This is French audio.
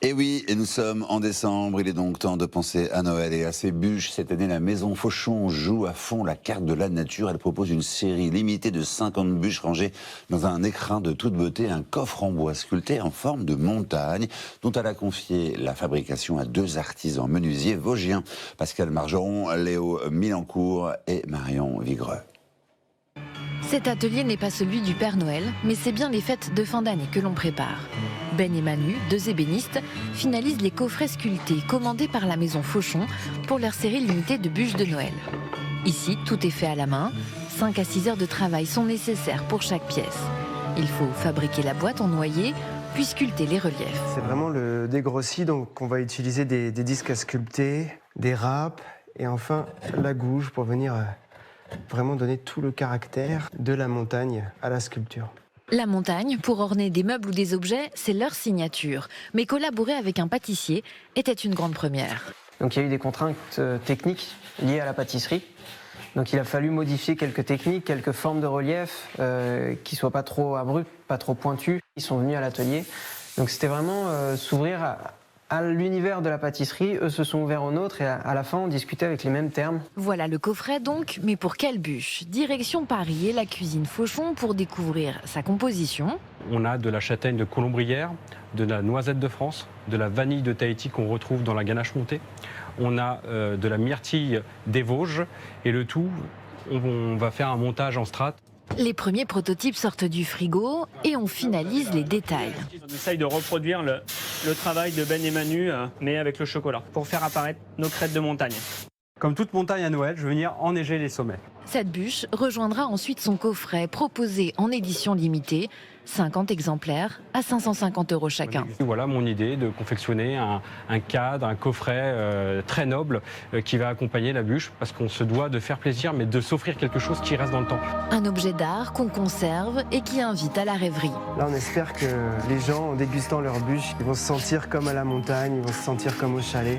Et oui, et nous sommes en décembre, il est donc temps de penser à Noël et à ses bûches. Cette année, la Maison Fauchon joue à fond la carte de la nature. Elle propose une série limitée de 50 bûches rangées dans un écrin de toute beauté, un coffre en bois sculpté en forme de montagne, dont elle a confié la fabrication à 2 artisans menuisiers vosgiens, Pascal Margeron, Léo Milancourt et Marion Vigreux. Cet atelier n'est pas celui du Père Noël, mais c'est bien les fêtes de fin d'année que l'on prépare. Ben et Manu, 2 ébénistes, finalisent les coffrets sculptés commandés par la Maison Fauchon pour leur série limitée de bûches de Noël. Ici, tout est fait à la main. 5 à 6 heures de travail sont nécessaires pour chaque pièce. Il faut fabriquer la boîte en noyer, puis sculpter les reliefs. C'est vraiment le dégrossi, donc on va utiliser des disques à sculpter, des râpes et enfin la gouge pour venir vraiment donner tout le caractère de la montagne à la sculpture. La montagne, pour orner des meubles ou des objets, c'est leur signature. Mais collaborer avec un pâtissier était une grande première. Donc il y a eu des contraintes techniques liées à la pâtisserie. Donc il a fallu modifier quelques techniques, quelques formes de relief qui ne soient pas trop abruptes, pas trop pointues. Ils sont venus à l'atelier. Donc c'était vraiment s'ouvrir à l'univers de la pâtisserie. Eux se sont ouverts au nôtre et à la fin on discutait avec les mêmes termes. Voilà le coffret donc, mais pour quelle bûche? Direction Paris et la cuisine Fauchon pour découvrir sa composition. On a de la châtaigne de Colombrières, de la noisette de France, de la vanille de Tahiti qu'on retrouve dans la ganache montée. On a de la myrtille des Vosges et le tout, on va faire un montage en strates. Les premiers prototypes sortent du frigo et on finalise les détails. On essaye de reproduire le travail de Ben et Manu, mais avec le chocolat, pour faire apparaître nos crêtes de montagne. Comme toute montagne à Noël, je veux venir enneiger les sommets. Cette bûche rejoindra ensuite son coffret proposé en édition limitée, 50 exemplaires à 550 € chacun. Voilà mon idée de confectionner un cadre, un coffret très noble qui va accompagner la bûche parce qu'on se doit de faire plaisir mais de s'offrir quelque chose qui reste dans le temps. Un objet d'art qu'on conserve et qui invite à la rêverie. Là on espère que les gens en dégustant leur bûche, ils vont se sentir comme à la montagne, ils vont se sentir comme au chalet.